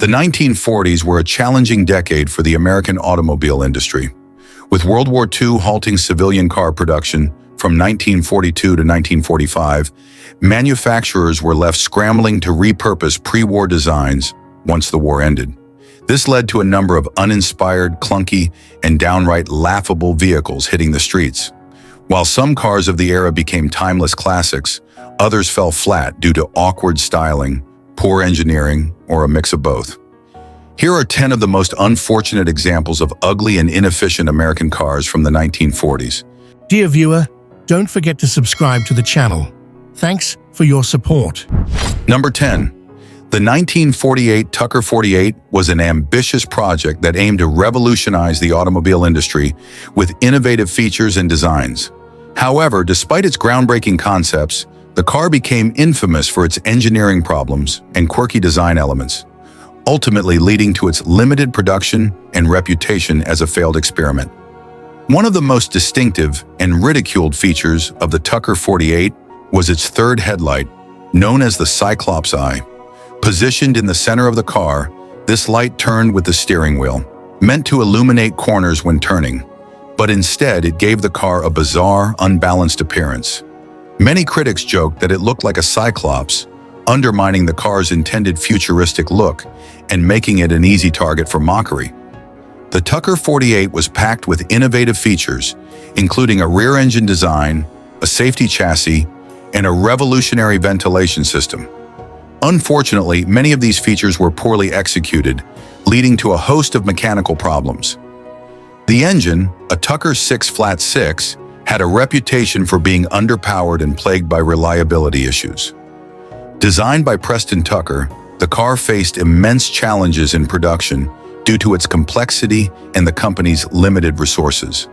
The 1940s were a challenging decade for the American automobile industry, with World War II halting civilian car production from 1942 to 1945. Manufacturers were left scrambling to repurpose pre-war designs once the war ended. This led to a number of uninspired, clunky, and downright laughable vehicles hitting the streets. While some cars of the era became timeless classics, others fell flat due to awkward styling, poor engineering, or a mix of both. Here are 10 of the most unfortunate examples of ugly and inefficient American cars from the 1940s. Dear viewer, don't forget to subscribe to the channel. Thanks for your support. Number 10. The 1948 Tucker 48 was an ambitious project that aimed to revolutionize the automobile industry with innovative features and designs. However, despite its groundbreaking concepts, the car became infamous for its engineering problems and quirky design elements, ultimately leading to its limited production and reputation as a failed experiment. One of the most distinctive and ridiculed features of the Tucker 48 was its third headlight, known as the Cyclops Eye. Positioned in the center of the car, this light turned with the steering wheel, meant to illuminate corners when turning, but instead it gave the car a bizarre, unbalanced appearance. Many critics joked that it looked like a cyclops, undermining the car's intended futuristic look and making it an easy target for mockery. The Tucker 48 was packed with innovative features, including a rear-engine design, a safety chassis, and a revolutionary ventilation system. Unfortunately, many of these features were poorly executed, leading to a host of mechanical problems. The engine, a Tucker 6 Flat 6, had a reputation for being underpowered and plagued by reliability issues. Designed by Preston Tucker, the car faced immense challenges in production due to its complexity and the company's limited resources.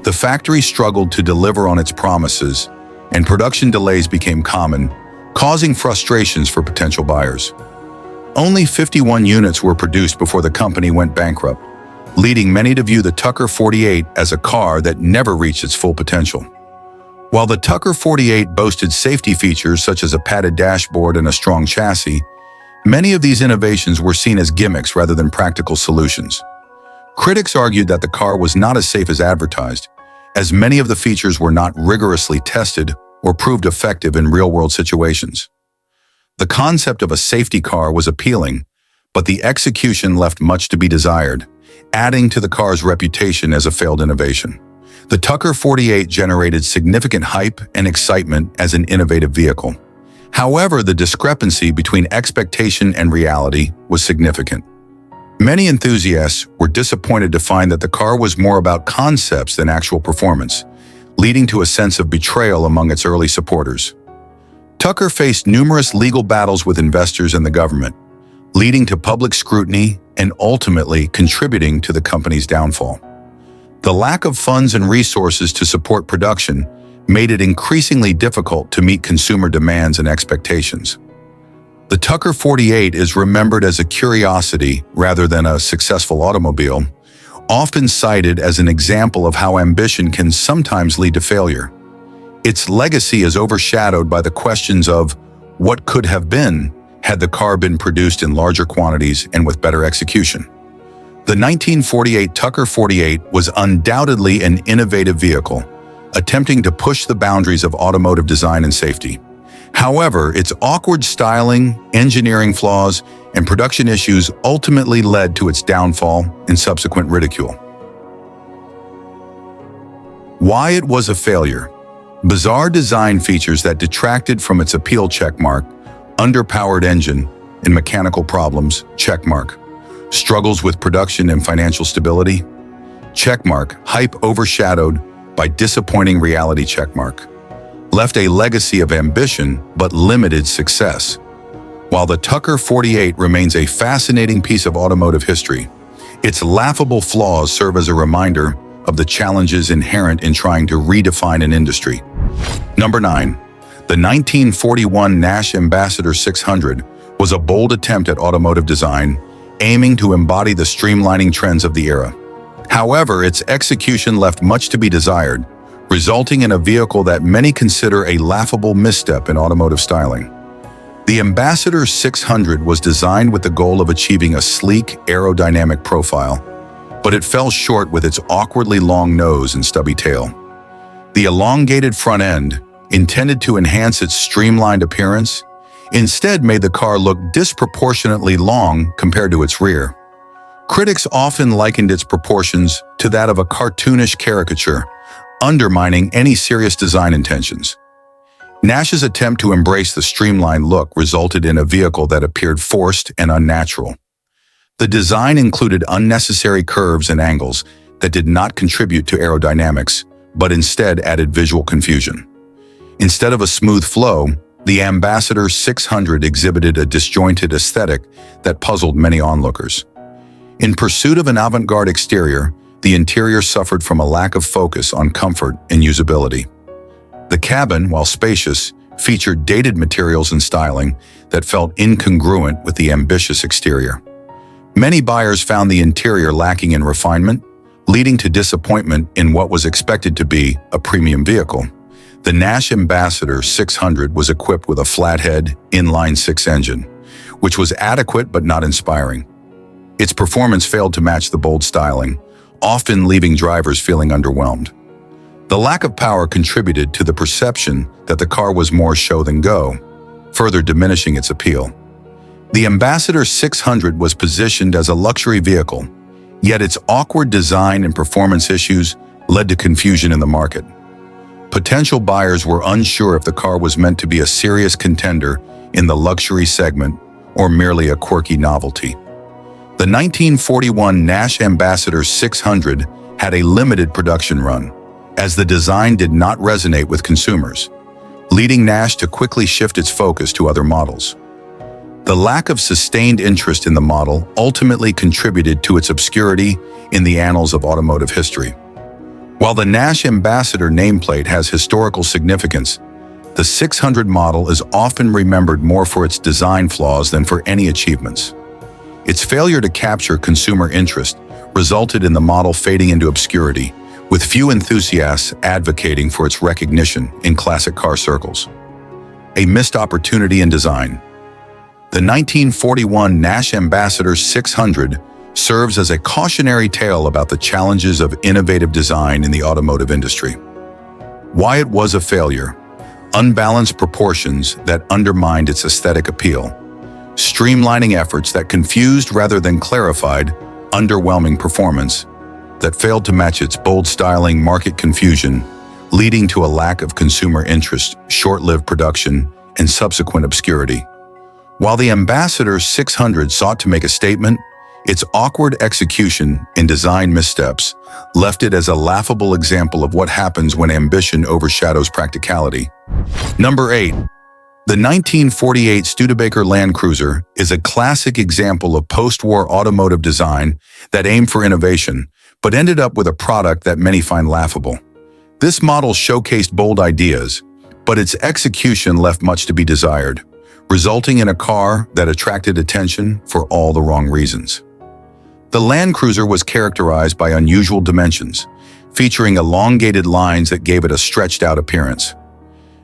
The factory struggled to deliver on its promises, and production delays became common, causing frustrations for potential buyers. Only 51 units were produced before the company went bankrupt, leading many to view the Tucker 48 as a car that never reached its full potential. While the Tucker 48 boasted safety features such as a padded dashboard and a strong chassis, many of these innovations were seen as gimmicks rather than practical solutions. Critics argued that the car was not as safe as advertised, as many of the features were not rigorously tested or proved effective in real-world situations. The concept of a safety car was appealing, but the execution left much to be desired, adding to the car's reputation as a failed innovation. The Tucker 48 generated significant hype and excitement as an innovative vehicle. However, the discrepancy between expectation and reality was significant. Many enthusiasts were disappointed to find that the car was more about concepts than actual performance, leading to a sense of betrayal among its early supporters. Tucker faced numerous legal battles with investors and the government, leading to public scrutiny and ultimately contributing to the company's downfall. The lack of funds and resources to support production made it increasingly difficult to meet consumer demands and expectations. The Tucker 48 is remembered as a curiosity rather than a successful automobile, often cited as an example of how ambition can sometimes lead to failure. Its legacy is overshadowed by the questions of what could have been had the car been produced in larger quantities and with better execution. The 1948 Tucker 48 was undoubtedly an innovative vehicle, attempting to push the boundaries of automotive design and safety. However, its awkward styling, engineering flaws, and production issues ultimately led to its downfall and subsequent ridicule. Why it was a failure. Bizarre design features that detracted from its appeal checkmark, underpowered engine, and mechanical problems checkmark. Struggles with production and financial stability checkmark. Hype overshadowed by disappointing reality checkmark. Left a legacy of ambition but limited success. While the Tucker 48 remains a fascinating piece of automotive history, its laughable flaws serve as a reminder of the challenges inherent in trying to redefine an industry. Number 9. The 1941 Nash Ambassador 600 was a bold attempt at automotive design, aiming to embody the streamlining trends of the era. However, its execution left much to be desired, resulting in a vehicle that many consider a laughable misstep in automotive styling. The Ambassador 600 was designed with the goal of achieving a sleek, aerodynamic profile, but it fell short with its awkwardly long nose and stubby tail. The elongated front end, intended to enhance its streamlined appearance, instead made the car look disproportionately long compared to its rear. Critics often likened its proportions to that of a cartoonish caricature, undermining any serious design intentions. Nash's attempt to embrace the streamlined look resulted in a vehicle that appeared forced and unnatural. The design included unnecessary curves and angles that did not contribute to aerodynamics, but instead added visual confusion. Instead of a smooth flow, the Ambassador 600 exhibited a disjointed aesthetic that puzzled many onlookers. In pursuit of an avant-garde exterior, the interior suffered from a lack of focus on comfort and usability. The cabin, while spacious, featured dated materials and styling that felt incongruent with the ambitious exterior. Many buyers found the interior lacking in refinement, leading to disappointment in what was expected to be a premium vehicle. The Nash Ambassador 600 was equipped with a flathead, inline-six engine, which was adequate but not inspiring. Its performance failed to match the bold styling, often leaving drivers feeling underwhelmed. The lack of power contributed to the perception that the car was more show than go, further diminishing its appeal. The Ambassador 600 was positioned as a luxury vehicle, yet its awkward design and performance issues led to confusion in the market. Potential buyers were unsure if the car was meant to be a serious contender in the luxury segment or merely a quirky novelty. The 1941 Nash Ambassador 600 had a limited production run, as the design did not resonate with consumers, leading Nash to quickly shift its focus to other models. The lack of sustained interest in the model ultimately contributed to its obscurity in the annals of automotive history. While the Nash Ambassador nameplate has historical significance, the 600 model is often remembered more for its design flaws than for any achievements. Its failure to capture consumer interest resulted in the model fading into obscurity, with few enthusiasts advocating for its recognition in classic car circles. A missed opportunity in design. The 1941 Nash Ambassador 600 serves as a cautionary tale about the challenges of innovative design in the automotive industry. Why it was a failure: unbalanced proportions that undermined its aesthetic appeal, streamlining efforts that confused rather than clarified, underwhelming performance that failed to match its bold styling, market confusion, leading to a lack of consumer interest, short-lived production, and subsequent obscurity. While the Ambassador 600 sought to make a statement, its awkward execution and design missteps left it as a laughable example of what happens when ambition overshadows practicality. Number 8. The 1948 Studebaker Land Cruiser is a classic example of post-war automotive design that aimed for innovation, but ended up with a product that many find laughable. This model showcased bold ideas, but its execution left much to be desired, resulting in a car that attracted attention for all the wrong reasons. The Land Cruiser was characterized by unusual dimensions, featuring elongated lines that gave it a stretched-out appearance.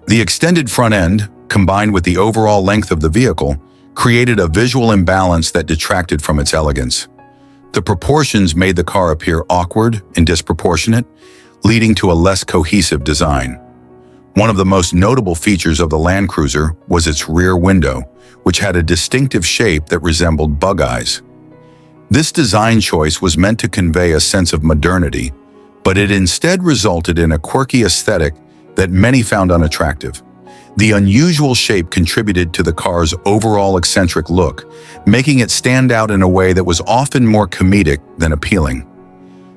The extended front end, combined with the overall length of the vehicle, created a visual imbalance that detracted from its elegance. The proportions made the car appear awkward and disproportionate, leading to a less cohesive design. One of the most notable features of the Land Cruiser was its rear window, which had a distinctive shape that resembled bug eyes. This design choice was meant to convey a sense of modernity, but it instead resulted in a quirky aesthetic that many found unattractive. The unusual shape contributed to the car's overall eccentric look, making it stand out in a way that was often more comedic than appealing.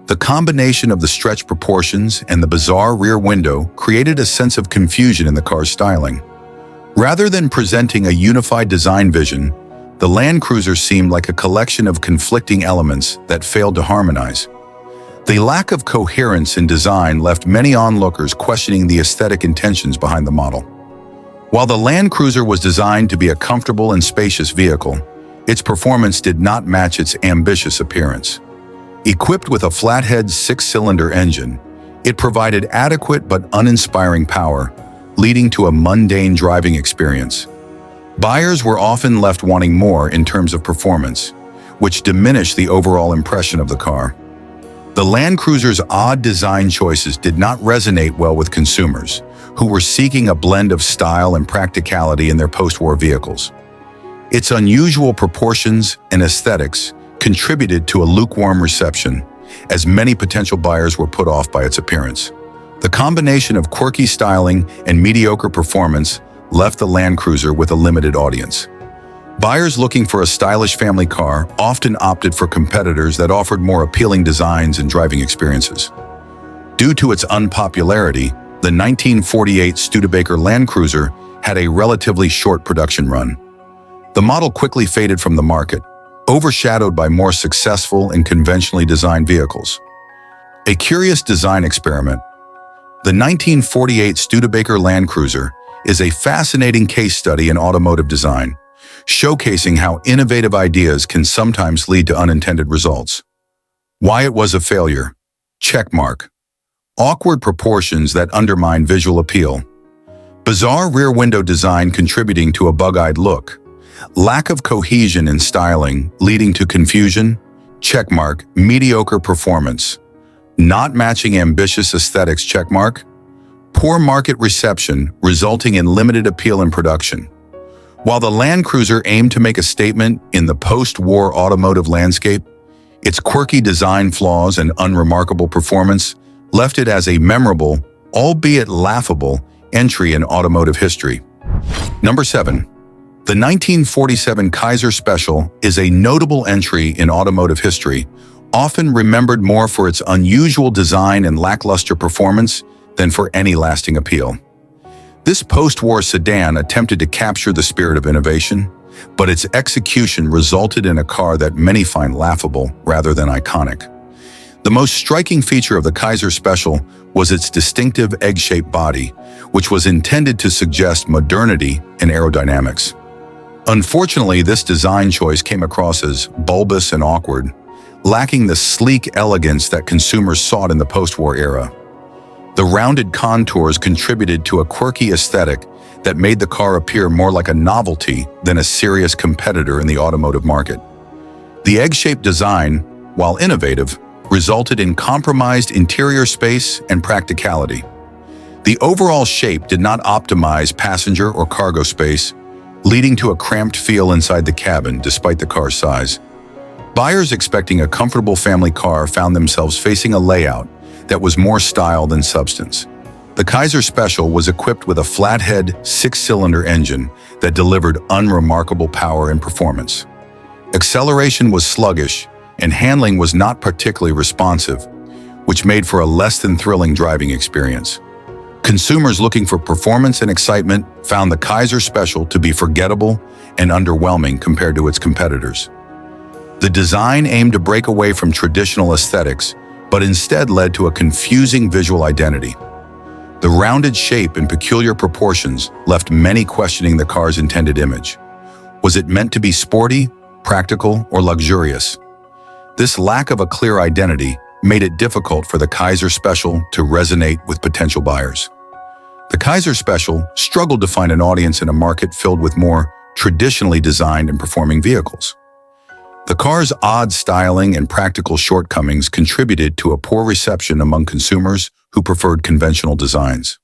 The combination of the stretched proportions and the bizarre rear window created a sense of confusion in the car's styling. Rather than presenting a unified design vision, the Land Cruiser seemed like a collection of conflicting elements that failed to harmonize. The lack of coherence in design left many onlookers questioning the aesthetic intentions behind the model. While the Land Cruiser was designed to be a comfortable and spacious vehicle, its performance did not match its ambitious appearance. Equipped with a flathead six-cylinder engine, it provided adequate but uninspiring power, leading to a mundane driving experience. Buyers were often left wanting more in terms of performance, which diminished the overall impression of the car. The Land Cruiser's odd design choices did not resonate well with consumers, who were seeking a blend of style and practicality in their post-war vehicles. Its unusual proportions and aesthetics contributed to a lukewarm reception, as many potential buyers were put off by its appearance. The combination of quirky styling and mediocre performance left the Land Cruiser with a limited audience. Buyers looking for a stylish family car often opted for competitors that offered more appealing designs and driving experiences. Due to its unpopularity, the 1948 Studebaker Land Cruiser had a relatively short production run. The model quickly faded from the market, overshadowed by more successful and conventionally designed vehicles. A curious design experiment, the 1948 Studebaker Land Cruiser is a fascinating case study in automotive design, showcasing how innovative ideas can sometimes lead to unintended results. Why it was a failure? Checkmark. Awkward proportions that undermine visual appeal. Bizarre rear window design contributing to a bug-eyed look. Lack of cohesion in styling leading to confusion. Checkmark. Mediocre performance. Not matching ambitious aesthetics. Checkmark. Poor market reception resulting in limited appeal in production. While the Land Cruiser aimed to make a statement in the post-war automotive landscape, its quirky design flaws and unremarkable performance left it as a memorable, albeit laughable, entry in automotive history. Number 7. The 1947 Kaiser Special is a notable entry in automotive history, often remembered more for its unusual design and lackluster performance than for any lasting appeal. This post-war sedan attempted to capture the spirit of innovation, but its execution resulted in a car that many find laughable rather than iconic. The most striking feature of the Kaiser Special was its distinctive egg-shaped body, which was intended to suggest modernity and aerodynamics. Unfortunately, this design choice came across as bulbous and awkward, lacking the sleek elegance that consumers sought in the post-war era. The rounded contours contributed to a quirky aesthetic that made the car appear more like a novelty than a serious competitor in the automotive market. The egg-shaped design, while innovative, resulted in compromised interior space and practicality. The overall shape did not optimize passenger or cargo space, leading to a cramped feel inside the cabin despite the car's size. Buyers expecting a comfortable family car found themselves facing a layout that was more style than substance. The Kaiser Special was equipped with a flathead 6-cylinder engine that delivered unremarkable power and performance. Acceleration was sluggish, and handling was not particularly responsive, which made for a less than thrilling driving experience. Consumers looking for performance and excitement found the Kaiser Special to be forgettable and underwhelming compared to its competitors. The design aimed to break away from traditional aesthetics, but instead led to a confusing visual identity. The rounded shape and peculiar proportions left many questioning the car's intended image. Was it meant to be sporty, practical, or luxurious? This lack of a clear identity made it difficult for the Kaiser Special to resonate with potential buyers. The Kaiser Special struggled to find an audience in a market filled with more traditionally designed and performing vehicles. The car's odd styling and practical shortcomings contributed to a poor reception among consumers who preferred conventional designs.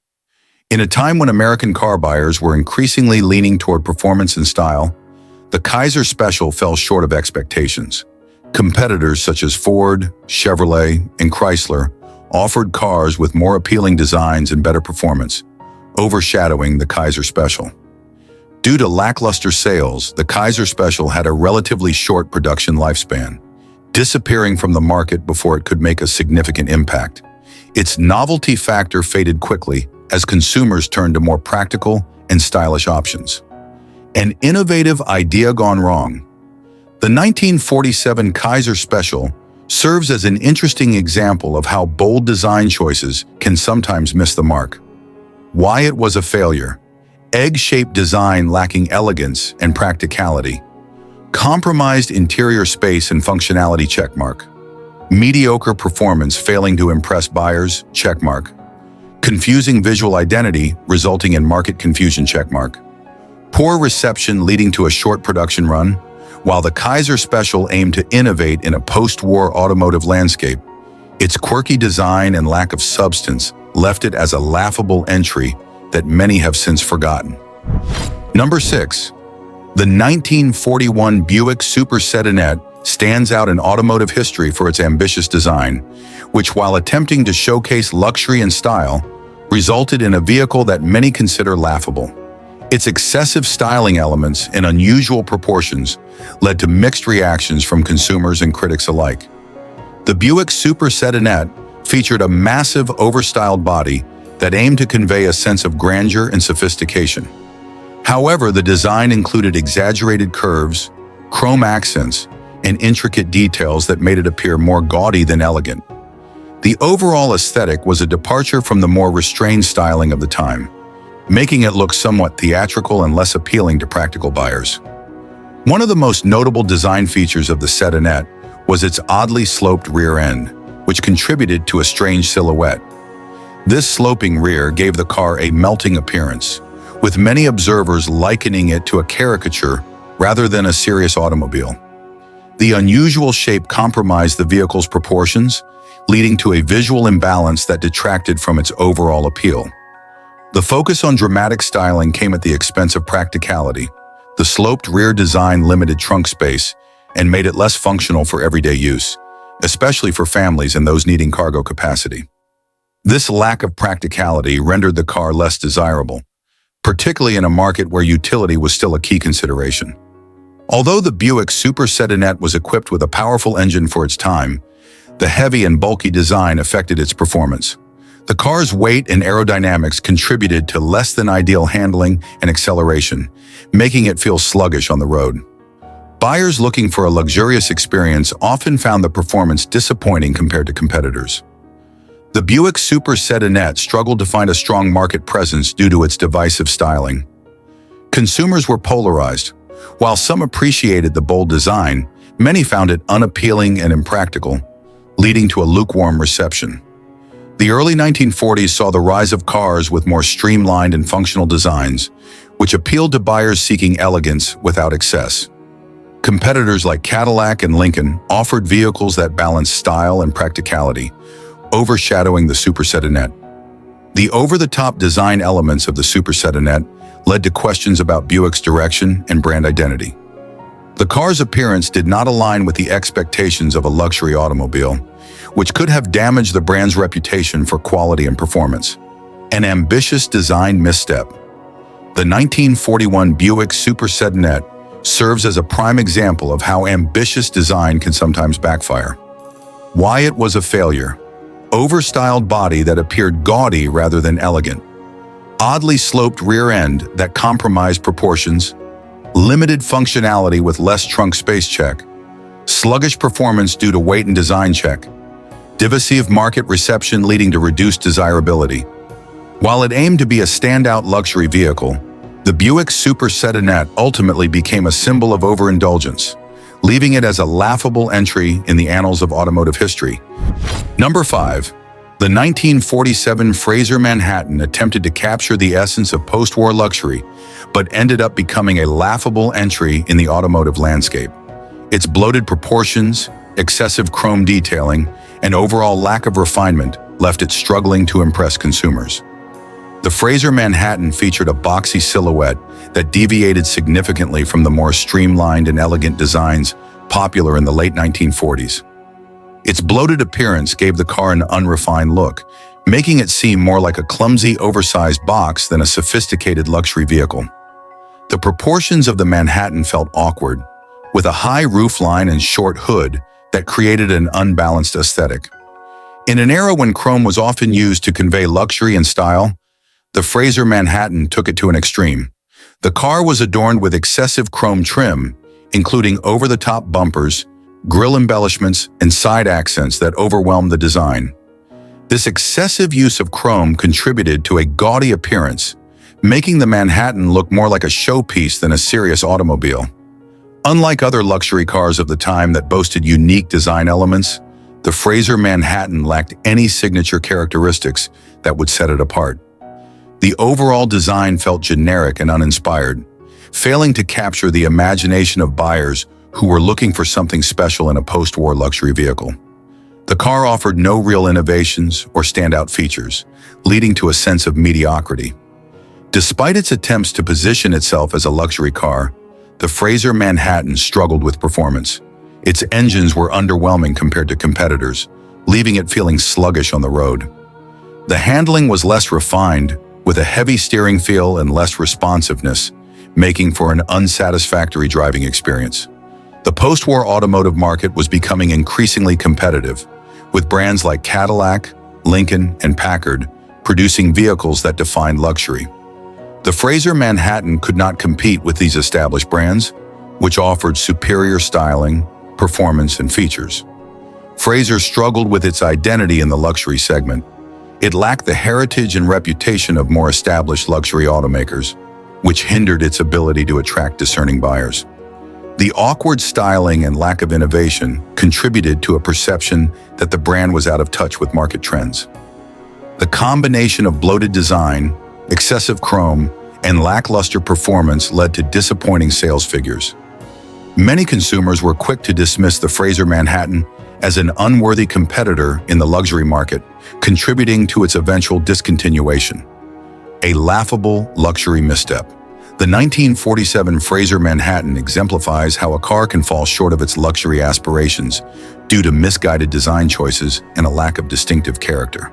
In a time when American car buyers were increasingly leaning toward performance and style, the Kaiser Special fell short of expectations. Competitors such as Ford, Chevrolet, and Chrysler offered cars with more appealing designs and better performance, overshadowing the Kaiser Special. Due to lackluster sales, the Kaiser Special had a relatively short production lifespan, disappearing from the market before it could make a significant impact. Its novelty factor faded quickly as consumers turned to more practical and stylish options. An innovative idea gone wrong. The 1947 Kaiser Special serves as an interesting example of how bold design choices can sometimes miss the mark. Why it was a failure. Egg-shaped design lacking elegance and practicality. Compromised interior space and functionality. Checkmark. Mediocre performance failing to impress buyers. Checkmark. Confusing visual identity resulting in market confusion. Checkmark. Poor reception leading to a short production run, while the Kaiser Special aimed to innovate in a post-war automotive landscape, its quirky design and lack of substance left it as a laughable entry that many have since forgotten. Number 6. The 1941 Buick Super Sedanette stands out in automotive history for its ambitious design, which, while attempting to showcase luxury and style, resulted in a vehicle that many consider laughable. Its excessive styling elements and unusual proportions led to mixed reactions from consumers and critics alike. The Buick Super Sedanette featured a massive, overstyled body that aimed to convey a sense of grandeur and sophistication. However, the design included exaggerated curves, chrome accents, and intricate details that made it appear more gaudy than elegant. The overall aesthetic was a departure from the more restrained styling of the time, making it look somewhat theatrical and less appealing to practical buyers. One of the most notable design features of the Sedanette was its oddly sloped rear end, which contributed to a strange silhouette. This sloping rear gave the car a melting appearance, with many observers likening it to a caricature rather than a serious automobile. The unusual shape compromised the vehicle's proportions, leading to a visual imbalance that detracted from its overall appeal. The focus on dramatic styling came at the expense of practicality. The sloped rear design limited trunk space and made it less functional for everyday use, especially for families and those needing cargo capacity. This lack of practicality rendered the car less desirable, particularly in a market where utility was still a key consideration. Although the Buick Super Sedanette was equipped with a powerful engine for its time, the heavy and bulky design affected its performance. The car's weight and aerodynamics contributed to less than ideal handling and acceleration, making it feel sluggish on the road. Buyers looking for a luxurious experience often found the performance disappointing compared to competitors. The Buick Super Sedanette struggled to find a strong market presence due to its divisive styling. Consumers were polarized. While some appreciated the bold design, many found it unappealing and impractical, leading to a lukewarm reception. The early 1940s saw the rise of cars with more streamlined and functional designs, which appealed to buyers seeking elegance without excess. Competitors like Cadillac and Lincoln offered vehicles that balanced style and practicality, overshadowing the Super Sedanette. The over-the-top design elements of the Super Sedanette led to questions about Buick's direction and brand identity. The car's appearance did not align with the expectations of a luxury automobile, which could have damaged the brand's reputation for quality and performance. An ambitious design misstep. The 1941 Buick Super Sedanette serves as a prime example of how ambitious design can sometimes backfire. Why it was a failure. Overstyled body that appeared gaudy rather than elegant. Oddly sloped rear end that compromised proportions. Limited functionality with less trunk space check. Sluggish performance due to weight and design check. Divisive market reception leading to reduced desirability. While it aimed to be a standout luxury vehicle, the Buick Super Sedanette ultimately became a symbol of overindulgence, leaving it as a laughable entry in the annals of automotive history. Number 5. The 1947 Frazer Manhattan attempted to capture the essence of post-war luxury, but ended up becoming a laughable entry in the automotive landscape. Its bloated proportions, excessive chrome detailing, and overall lack of refinement left it struggling to impress consumers. The Frazer Manhattan featured a boxy silhouette that deviated significantly from the more streamlined and elegant designs popular in the late 1940s. Its bloated appearance gave the car an unrefined look, making it seem more like a clumsy, oversized box than a sophisticated luxury vehicle. The proportions of the Manhattan felt awkward, with a high roofline and short hood that created an unbalanced aesthetic. In an era when chrome was often used to convey luxury and style, the Frazer Manhattan took it to an extreme. The car was adorned with excessive chrome trim, including over-the-top bumpers, grille embellishments, and side accents that overwhelmed the design. This excessive use of chrome contributed to a gaudy appearance, making the Manhattan look more like a showpiece than a serious automobile. Unlike other luxury cars of the time that boasted unique design elements, the Frazer Manhattan lacked any signature characteristics that would set it apart. The overall design felt generic and uninspired, failing to capture the imagination of buyers who were looking for something special in a post-war luxury vehicle. The car offered no real innovations or standout features, leading to a sense of mediocrity. Despite its attempts to position itself as a luxury car, the Frazer Manhattan struggled with performance. Its engines were underwhelming compared to competitors, leaving it feeling sluggish on the road. The handling was less refined, with a heavy steering feel and less responsiveness, making for an unsatisfactory driving experience. The post-war automotive market was becoming increasingly competitive, with brands like Cadillac, Lincoln, and Packard producing vehicles that defined luxury. The Frazer Manhattan could not compete with these established brands, which offered superior styling, performance, and features. Frazer struggled with its identity in the luxury segment. It lacked the heritage and reputation of more established luxury automakers, which hindered its ability to attract discerning buyers. The awkward styling and lack of innovation contributed to a perception that the brand was out of touch with market trends. The combination of bloated design, excessive chrome, and lackluster performance led to disappointing sales figures. Many consumers were quick to dismiss the Frazer Manhattan as an unworthy competitor in the luxury market, contributing to its eventual discontinuation. A laughable luxury misstep. The 1947 Frazer Manhattan exemplifies how a car can fall short of its luxury aspirations due to misguided design choices and a lack of distinctive character.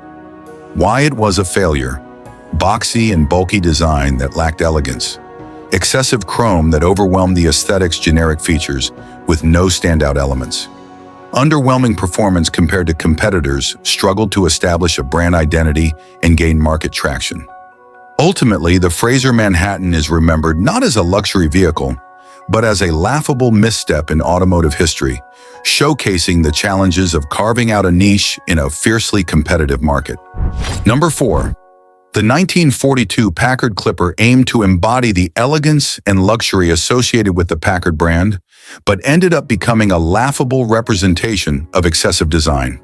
Why it was a failure: boxy and bulky design that lacked elegance, excessive chrome that overwhelmed the aesthetic's generic features with no standout elements, underwhelming performance compared to competitors struggled to establish a brand identity and gain market traction. Ultimately, the Frazer Manhattan is remembered not as a luxury vehicle, but as a laughable misstep in automotive history, showcasing the challenges of carving out a niche in a fiercely competitive market. Number 4. The 1942 Packard Clipper aimed to embody the elegance and luxury associated with the Packard brand, but ended up becoming a laughable representation of excessive design.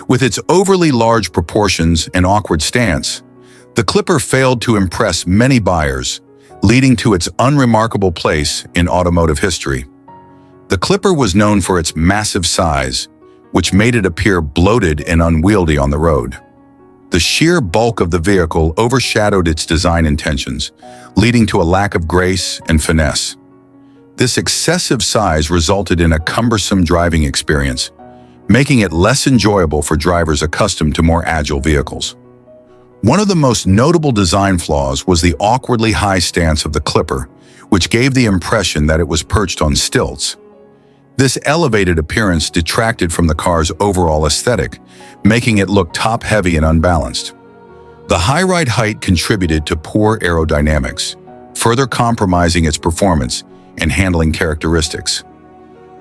With its overly large proportions and awkward stance, the Clipper failed to impress many buyers, leading to its unremarkable place in automotive history. The Clipper was known for its massive size, which made it appear bloated and unwieldy on the road. The sheer bulk of the vehicle overshadowed its design intentions, leading to a lack of grace and finesse. This excessive size resulted in a cumbersome driving experience, making it less enjoyable for drivers accustomed to more agile vehicles. One of the most notable design flaws was the awkwardly high stance of the Clipper, which gave the impression that it was perched on stilts. This elevated appearance detracted from the car's overall aesthetic, making it look top-heavy and unbalanced. The high ride height contributed to poor aerodynamics, further compromising its performance and handling characteristics.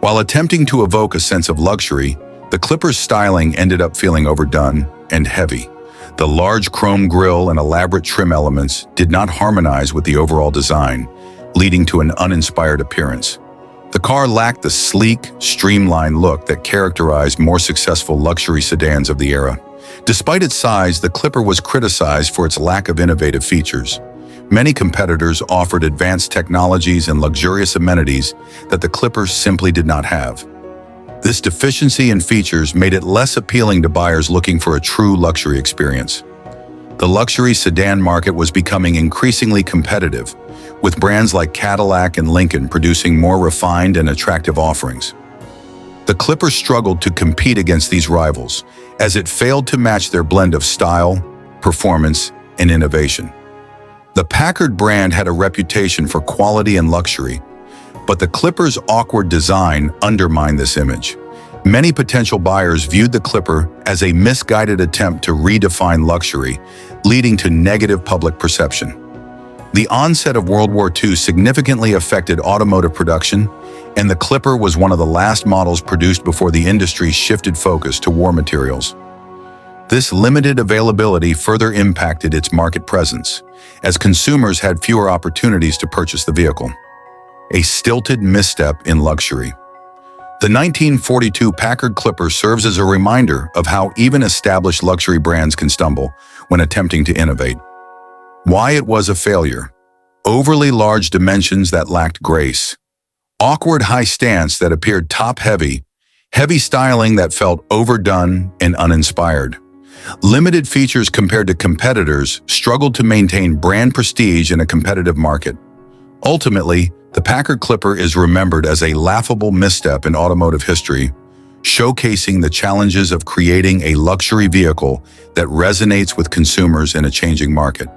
While attempting to evoke a sense of luxury, the Clipper's styling ended up feeling overdone and heavy. The large chrome grille and elaborate trim elements did not harmonize with the overall design, leading to an uninspired appearance. The car lacked the sleek, streamlined look that characterized more successful luxury sedans of the era. Despite its size, the Clipper was criticized for its lack of innovative features. Many competitors offered advanced technologies and luxurious amenities that the Clipper simply did not have. This deficiency in features made it less appealing to buyers looking for a true luxury experience. The luxury sedan market was becoming increasingly competitive, with brands like Cadillac and Lincoln producing more refined and attractive offerings. The Clipper struggled to compete against these rivals, as it failed to match their blend of style, performance, and innovation. The Packard brand had a reputation for quality and luxury, but the Clipper's awkward design undermined this image. Many potential buyers viewed the Clipper as a misguided attempt to redefine luxury, leading to negative public perception. The onset of World War II significantly affected automotive production, and the Clipper was one of the last models produced before the industry shifted focus to war materials. This limited availability further impacted its market presence, as consumers had fewer opportunities to purchase the vehicle. A stilted misstep in luxury. The 1942 Packard Clipper serves as a reminder of how even established luxury brands can stumble when attempting to innovate. Why it was a failure. overly large dimensions that lacked grace, awkward high stance that appeared top-heavy, heavy styling that felt overdone and uninspired. Limited features compared to competitors struggled to maintain brand prestige in a competitive market. Ultimately, the Packard Clipper is remembered as a laughable misstep in automotive history, showcasing the challenges of creating a luxury vehicle that resonates with consumers in a changing market.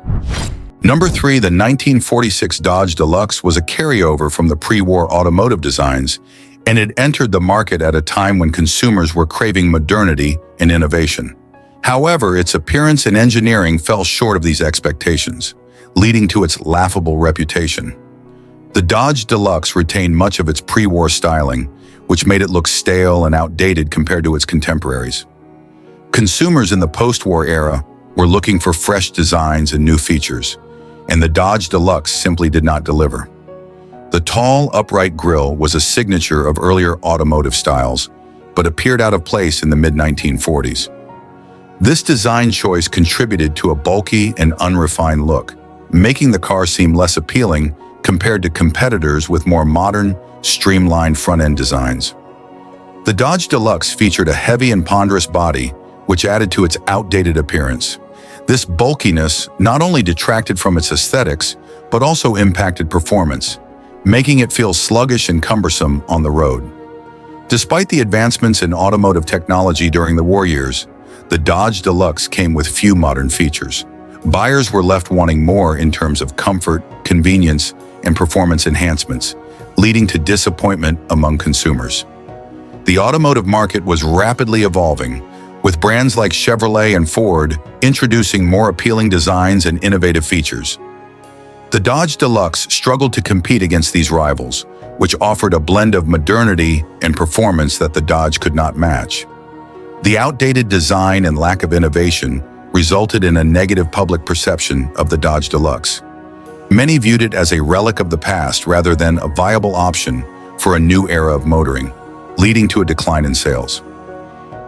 Number 3, the 1946 Dodge Deluxe was a carryover from the pre-war automotive designs, and it entered the market at a time when consumers were craving modernity and innovation. However, its appearance and engineering fell short of these expectations, leading to its laughable reputation. The Dodge Deluxe retained much of its pre-war styling, which made it look stale and outdated compared to its contemporaries. Consumers in the post-war era were looking for fresh designs and new features, and the Dodge Deluxe simply did not deliver. The tall, upright grille was a signature of earlier automotive styles, but appeared out of place in the mid-1940s. This design choice contributed to a bulky and unrefined look, making the car seem less appealing compared to competitors with more modern, streamlined front-end designs. The Dodge Deluxe featured a heavy and ponderous body, which added to its outdated appearance. This bulkiness not only detracted from its aesthetics, but also impacted performance, making it feel sluggish and cumbersome on the road. Despite the advancements in automotive technology during the war years, the Dodge Deluxe came with few modern features. Buyers were left wanting more in terms of comfort, convenience, and performance enhancements, leading to disappointment among consumers. The automotive market was rapidly evolving, with brands like Chevrolet and Ford introducing more appealing designs and innovative features. The Dodge Deluxe struggled to compete against these rivals, which offered a blend of modernity and performance that the Dodge could not match. The outdated design and lack of innovation resulted in a negative public perception of the Dodge Deluxe. Many viewed it as a relic of the past rather than a viable option for a new era of motoring, leading to a decline in sales.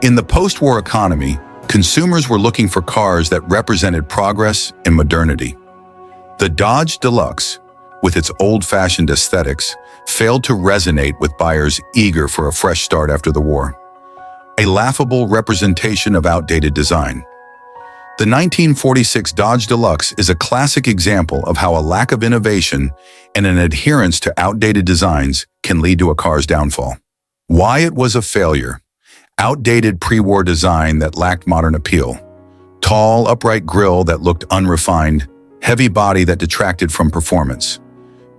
In the post-war economy, consumers were looking for cars that represented progress and modernity. The Dodge Deluxe, with its old-fashioned aesthetics, failed to resonate with buyers eager for a fresh start after the war. A laughable representation of outdated design. The 1946 Dodge Deluxe is a classic example of how a lack of innovation and an adherence to outdated designs can lead to a car's downfall. Why it was a failure. Outdated pre-war design that lacked modern appeal. Tall, upright grille that looked unrefined. Heavy body that detracted from performance.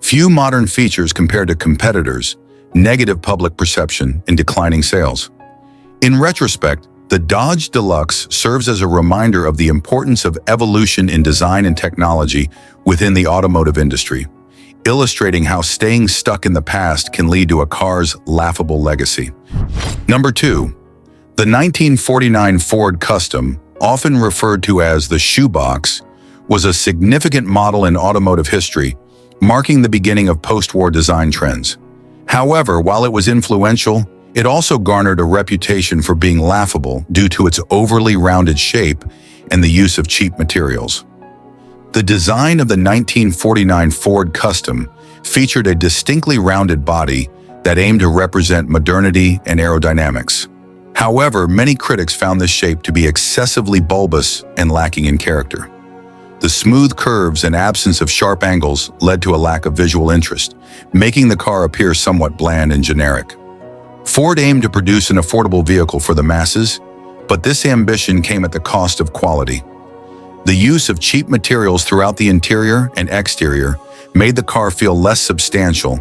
Few modern features compared to competitors. Negative public perception and declining sales. In retrospect, the Dodge Deluxe serves as a reminder of the importance of evolution in design and technology within the automotive industry, illustrating how staying stuck in the past can lead to a car's laughable legacy. Number 2. The 1949 Ford Custom, often referred to as the shoebox, was a significant model in automotive history, marking the beginning of post-war design trends. However, while it was influential, it also garnered a reputation for being laughable due to its overly rounded shape and the use of cheap materials. The design of the 1949 Ford Custom featured a distinctly rounded body that aimed to represent modernity and aerodynamics. However, many critics found this shape to be excessively bulbous and lacking in character. The smooth curves and absence of sharp angles led to a lack of visual interest, making the car appear somewhat bland and generic. Ford aimed to produce an affordable vehicle for the masses, but this ambition came at the cost of quality. The use of cheap materials throughout the interior and exterior made the car feel less substantial,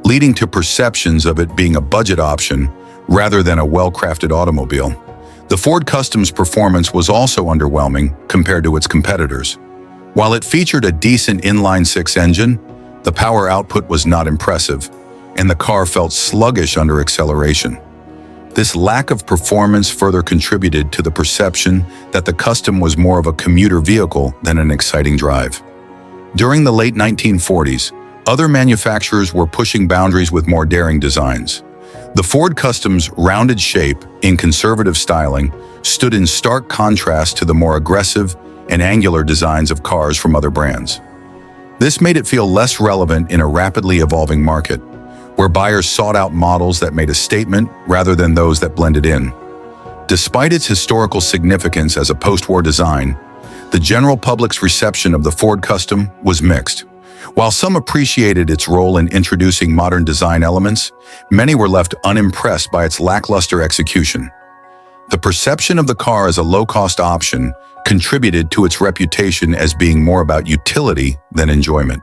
leading to perceptions of it being a budget option rather than a well-crafted automobile. The Ford Custom's performance was also underwhelming compared to its competitors. While it featured a decent inline-six engine, the power output was not impressive, and the car felt sluggish under acceleration. This lack of performance further contributed to the perception that the Custom was more of a commuter vehicle than an exciting drive. During the late 1940s, other manufacturers were pushing boundaries with more daring designs. The Ford Custom's rounded shape in conservative styling stood in stark contrast to the more aggressive and angular designs of cars from other brands. This made it feel less relevant in a rapidly evolving market, where buyers sought out models that made a statement rather than those that blended in. Despite its historical significance as a post-war design, the general public's reception of the Ford Custom was mixed. While some appreciated its role in introducing modern design elements, many were left unimpressed by its lackluster execution. The perception of the car as a low-cost option contributed to its reputation as being more about utility than enjoyment.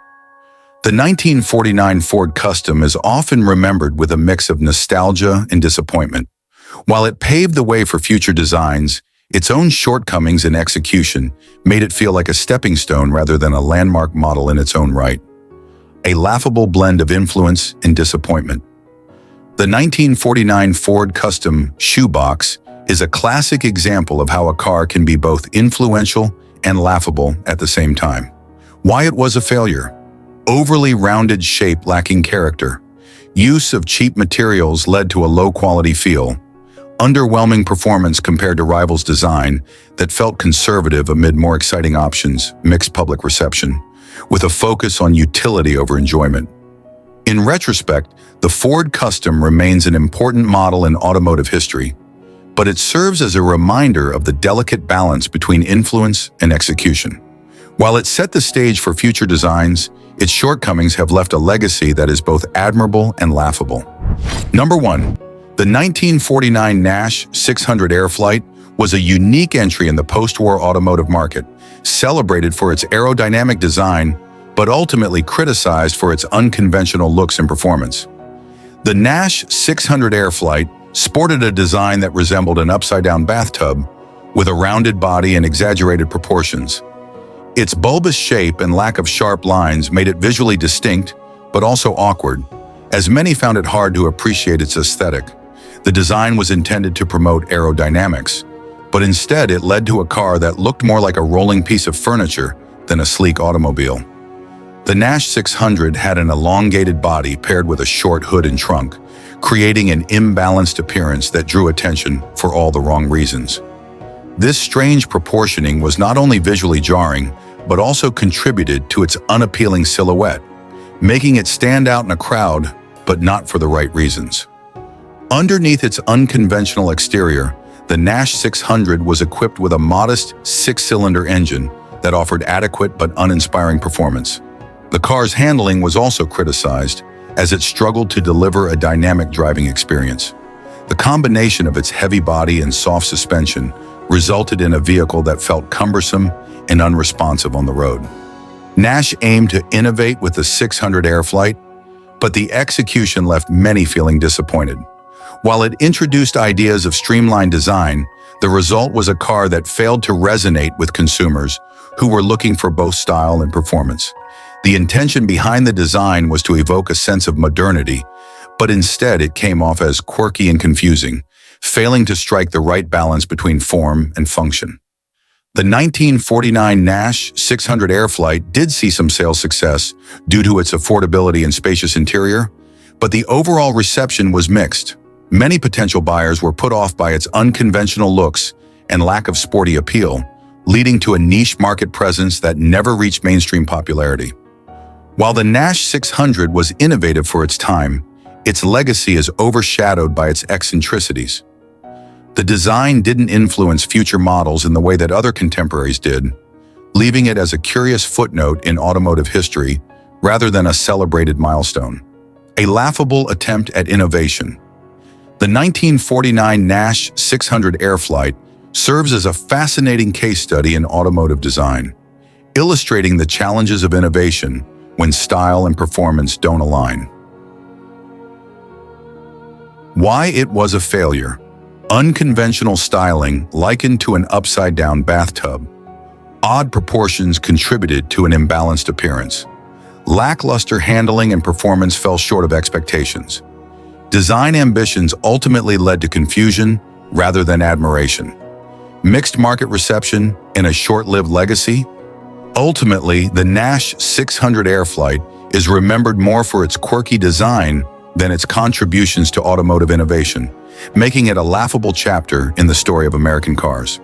The 1949 Ford Custom is often remembered with a mix of nostalgia and disappointment. While it paved the way for future designs, its own shortcomings in execution made it feel like a stepping stone rather than a landmark model in its own right. A laughable blend of influence and disappointment. The 1949 Ford Custom shoebox is a classic example of how a car can be both influential and laughable at the same time. Why it was a failure. Overly rounded shape lacking character. Use of cheap materials led to a low-quality feel. Underwhelming performance compared to rivals' design that felt conservative amid more exciting options, mixed public reception, with a focus on utility over enjoyment. In retrospect, the Ford Custom remains an important model in automotive history, but it serves as a reminder of the delicate balance between influence and execution. While it set the stage for future designs, its shortcomings have left a legacy that is both admirable and laughable. Number 1. The 1949 Nash 600 Airflyte was a unique entry in the post-war automotive market, celebrated for its aerodynamic design, but ultimately criticized for its unconventional looks and performance. The Nash 600 Airflyte sported a design that resembled an upside-down bathtub, with a rounded body and exaggerated proportions. Its bulbous shape and lack of sharp lines made it visually distinct, but also awkward, as many found it hard to appreciate its aesthetic. The design was intended to promote aerodynamics, but instead it led to a car that looked more like a rolling piece of furniture than a sleek automobile. The Nash 600 had an elongated body paired with a short hood and trunk, creating an imbalanced appearance that drew attention for all the wrong reasons. This strange proportioning was not only visually jarring, but also contributed to its unappealing silhouette, making it stand out in a crowd, but not for the right reasons. Underneath its unconventional exterior, the Nash 600 was equipped with a modest six-cylinder engine that offered adequate but uninspiring performance. The car's handling was also criticized, as it struggled to deliver a dynamic driving experience. The combination of its heavy body and soft suspension resulted in a vehicle that felt cumbersome and unresponsive on the road. Nash aimed to innovate with the 600 Airflyte, but the execution left many feeling disappointed. While it introduced ideas of streamlined design, the result was a car that failed to resonate with consumers who were looking for both style and performance. The intention behind the design was to evoke a sense of modernity, but instead it came off as quirky and confusing, failing to strike the right balance between form and function. The 1949 Nash 600 Airflyte did see some sales success due to its affordability and spacious interior, but the overall reception was mixed. Many potential buyers were put off by its unconventional looks and lack of sporty appeal, leading to a niche market presence that never reached mainstream popularity. While the Nash 600 was innovative for its time, its legacy is overshadowed by its eccentricities. The design didn't influence future models in the way that other contemporaries did, leaving it as a curious footnote in automotive history rather than a celebrated milestone. A laughable attempt at innovation. The 1949 Nash 600 Airflyte serves as a fascinating case study in automotive design, illustrating the challenges of innovation when style and performance don't align. Why it was a failure. Unconventional styling likened to an upside-down bathtub. Odd proportions contributed to an imbalanced appearance. Lackluster handling and performance fell short of expectations. Design ambitions ultimately led to confusion rather than admiration. Mixed market reception and a short-lived legacy. Ultimately, the Nash 600 Airflyte is remembered more for its quirky design than its contributions to automotive innovation, making it a laughable chapter in the story of American cars.